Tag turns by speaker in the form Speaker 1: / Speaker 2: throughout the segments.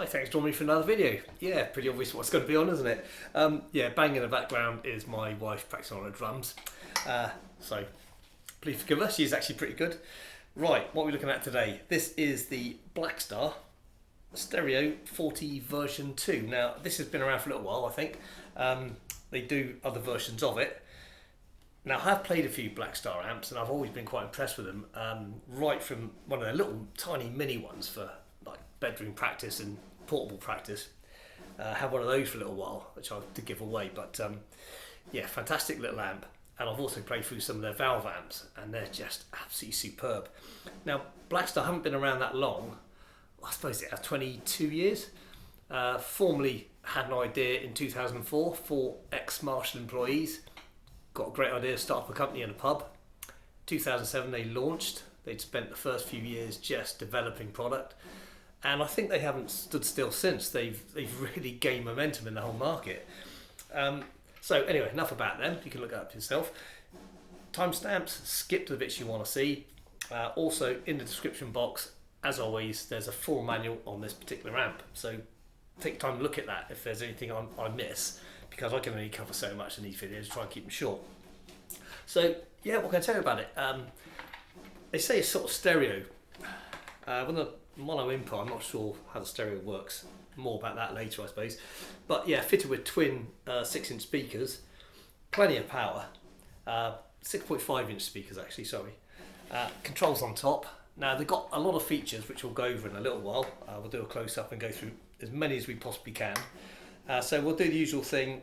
Speaker 1: Hi, thanks for joining me for another video. Yeah, pretty obvious what's going to be on, isn't it? Yeah, banging in the background is my wife practicing on her drums. So please forgive her, she's actually pretty good. Right, what are we looking at today? This is the Blackstar Stereo 40 version 2. Now, this has been around for a little while, I think. They do other versions of it. Now, I have played a few Blackstar amps and I've always been quite impressed with them. Right from one of their little tiny mini ones for like bedroom practice and portable practice. Had one of those for a little while, which I did give away, but yeah, fantastic little amp. And I've also played through some of their valve amps and they're just absolutely superb. Now, Blackstar haven't been around that long. I suppose it has 22 years. Formerly had an idea in 2004 for ex-Marshall employees. Got a great idea to start up a company in a pub. 2007 they launched. They'd spent the first few years just developing product. And I think they haven't stood still since. They've really gained momentum in the whole market. So anyway, enough about them. You can look it up yourself. Timestamps, skip to the bits you want to see. Also in the description box, as always, there's a full manual on this particular amp. So take time to look at that if there's anything I miss, because I can only cover so much in these videos, try and keep them short. So yeah, what can I tell you about it? They say it's sort of stereo. When the mono input, I'm not sure how the stereo works. More about that later, I suppose. But yeah, fitted with twin 6-inch speakers, plenty of power. 6.5-inch speakers actually, sorry. Controls on top. Now they've got a lot of features which we'll go over in a little while. We'll do a close-up and go through as many as we possibly can. So we'll do the usual thing,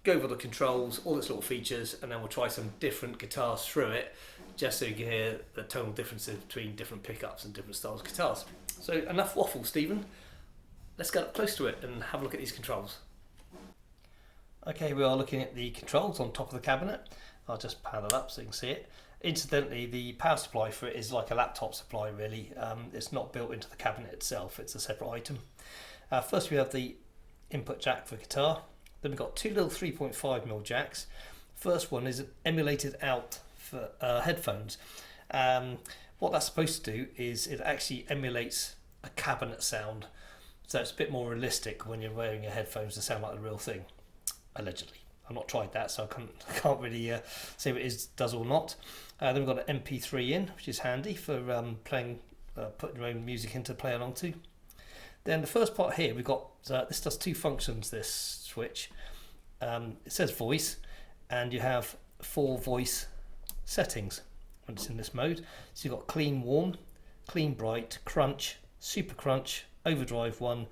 Speaker 1: go over the controls, all its little features, and then we'll try some different guitars through it, just so you can hear the tonal differences between different pickups and different styles of guitars. So enough waffle, Stephen. Let's get up close to it and have a look at these controls. Okay, we are looking at the controls on top of the cabinet. I'll just power that up so you can see it. Incidentally, the power supply for it is like a laptop supply really. It's not built into the cabinet itself, it's a separate item. First we have the input jack for guitar. Then we've got two little 3.5mm jacks. First one is emulated out for headphones. What that's supposed to do is it actually emulates a cabinet sound, so it's a bit more realistic when you're wearing your headphones to sound like the real thing, allegedly. I've not tried that, so I can't really say if it does or not. Then we've got an MP3 in, which is handy for playing, putting your own music in to play along to. Then the first part here, we've got, this does two functions, this switch. It says voice, and you have 4 voice settings when it's in this mode. So you've got clean warm, clean bright, crunch, super crunch, overdrive 1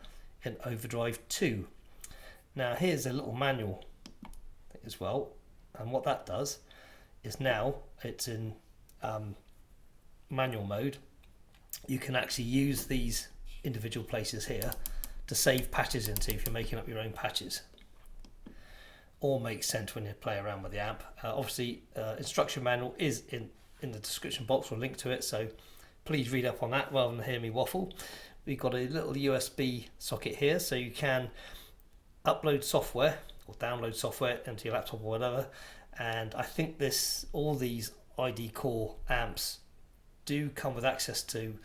Speaker 1: and overdrive 2. Now here's a little manual as well, and what that does is now it's in manual mode. You can actually use these individual places here to save patches into if you're making up your own patches. All makes sense when you play around with the amp. Obviously instruction manual is in the description box, we'll link to it, so please read up on that rather than hear me waffle. We've got a little USB socket here, so you can upload software or download software into your laptop or whatever, and I think all these ID Core amps do come with access to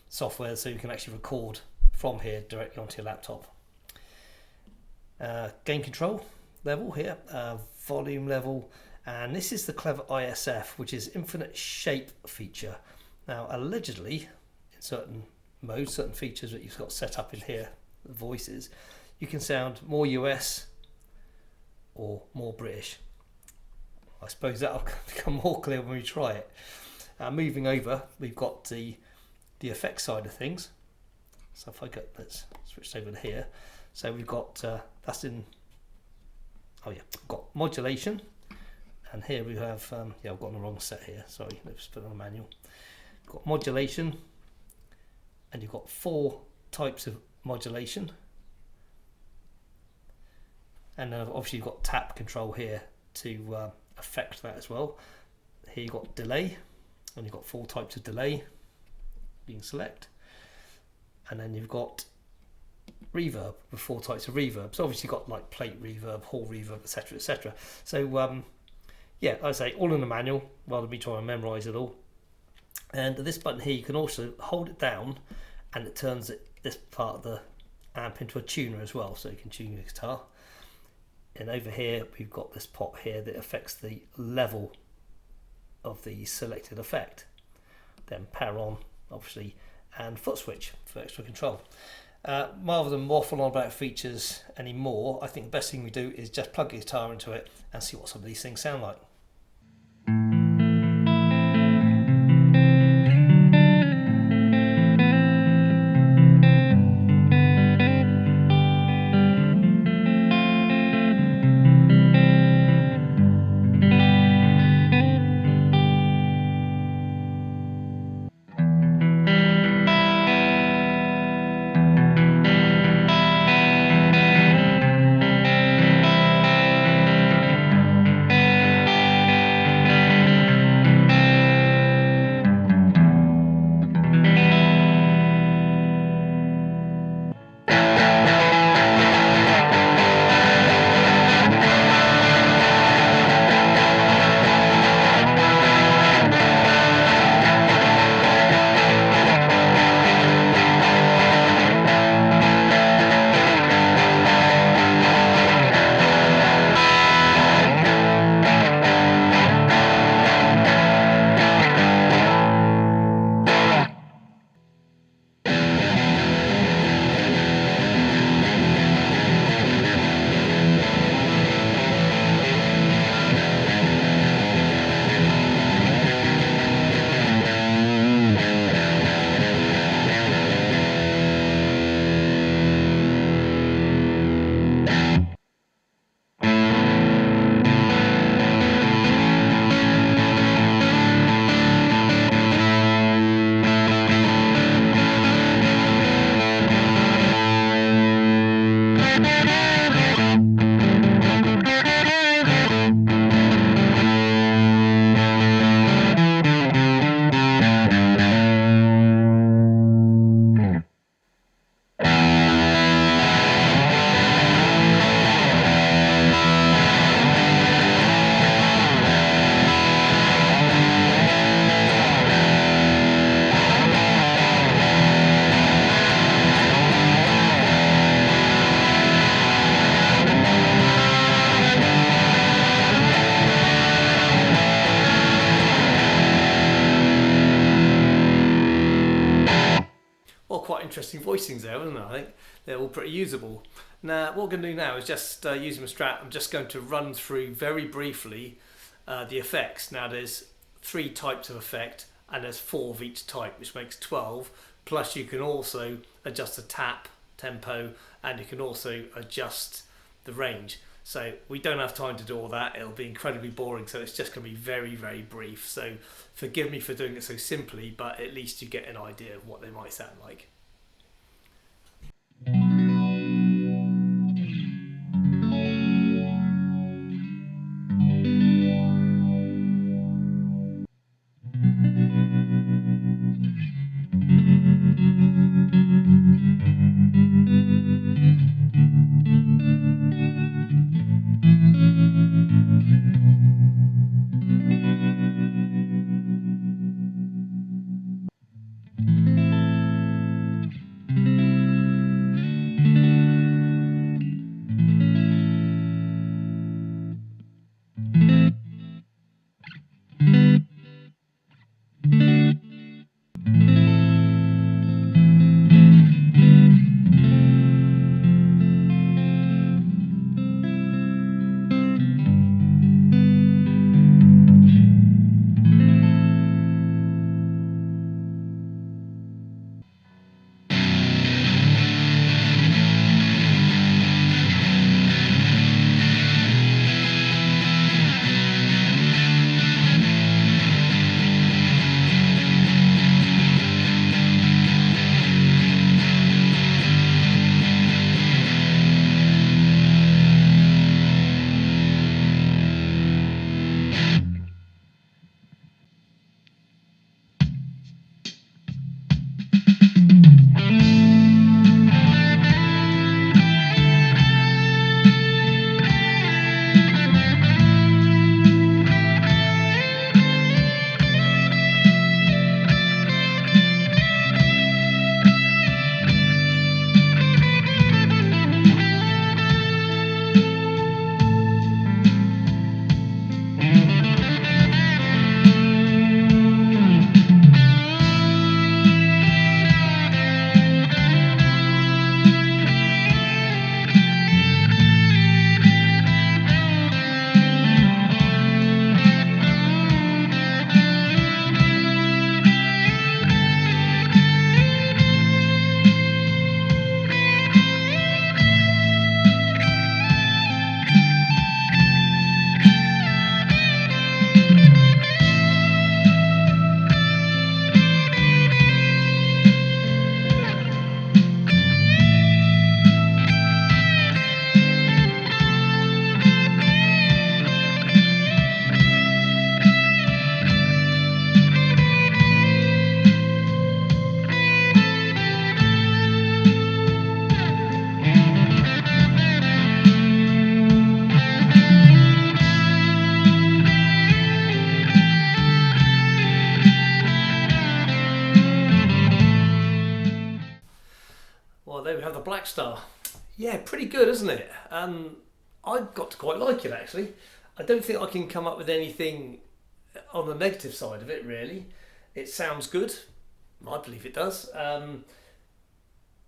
Speaker 1: software, so you can actually record from here directly onto your laptop. Gain control level here, volume level, and this is the clever ISF, which is infinite shape feature. Now allegedly in certain modes, certain features that you've got set up in here, the voices, you can sound more US or more British. I suppose that'll become more clear when we try it. Moving over, we've got the effects side of things. So if I go, let's switch over to here. So we've got that's in. Oh yeah, we've got modulation, and here we have. Yeah, I've got on the wrong set here. Sorry, let's put it on the manual. We've got modulation, and you've got 4 types of modulation, and obviously you've got tap control here to affect that as well. Here you've got delay, and you've got 4 types of delay you can select, and then you've got reverb with 4 types of reverb. So obviously you've got like plate reverb, hall reverb, etc, etc. So yeah, like I say, all in the manual rather than me trying to memorize it all. And this button here, you can also hold it down and it turns this part of the amp into a tuner as well, so you can tune your guitar. And over here we've got this pot here that affects the level of the selected effect. Then power on, obviously, and foot switch for extra control. Rather than waffle on about features anymore, I think the best thing we do is just plug the guitar into it and see what some of these things sound like. Quite interesting voicings there, isn't it? I think they're all pretty usable. Now what we're going to do now is just using the Strat, I'm just going to run through very briefly the effects. Now there's 3 types of effect and there's 4 of each type, which makes 12, plus you can also adjust the tap tempo and you can also adjust the range. So we don't have time to do all that, it'll be incredibly boring, so it's just going to be very, very brief. So forgive me for doing it so simply, but at least you get an idea of what they might sound like. Well, there we have the Blackstar. Yeah, pretty good, isn't it? I've got to quite like it actually. I don't think I can come up with anything on the negative side of it really. It sounds good. I believe it does.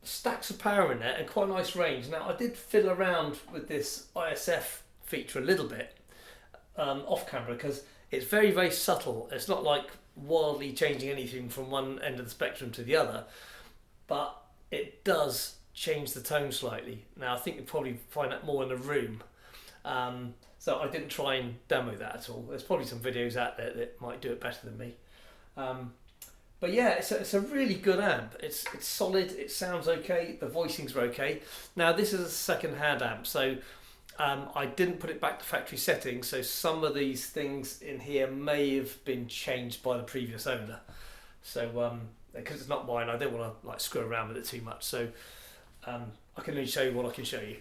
Speaker 1: Stacks of power in there and quite a nice range. Now I did fiddle around with this ISF feature a little bit off camera because it's very, very subtle. It's not like wildly changing anything from one end of the spectrum to the other, but it does change the tone slightly. Now I think you'll probably find that more in the room. So I didn't try and demo that at all. There's probably some videos out there that might do it better than me. But yeah, it's a really good amp. It's solid, it sounds okay, the voicings are okay. Now this is a second-hand amp, so I didn't put it back to factory settings, so some of these things in here may have been changed by the previous owner. So because it's not mine, I don't want to like screw around with it too much. So I can only show you what I can show you.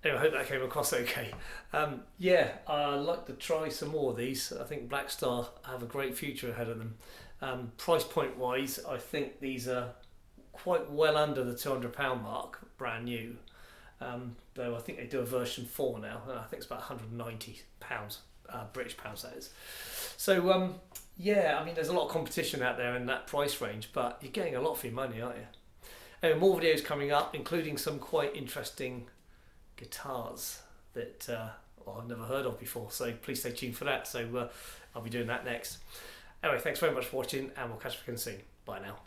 Speaker 1: Anyway, I hope that came across okay. Yeah, I'd like to try some more of these. I think Blackstar have a great future ahead of them. Price point wise, I think these are quite well under the £200 mark, brand new. Though I think they do a version 4 now, and I think it's about £190, British pounds that is. So yeah, I mean there's a lot of competition out there in that price range, but you're getting a lot for your money, aren't you? Anyway, more videos coming up, including some quite interesting guitars that well, I've never heard of before, so please stay tuned for that. So I'll be doing that next. Anyway, thanks very much for watching, and we'll catch up again soon. Bye now.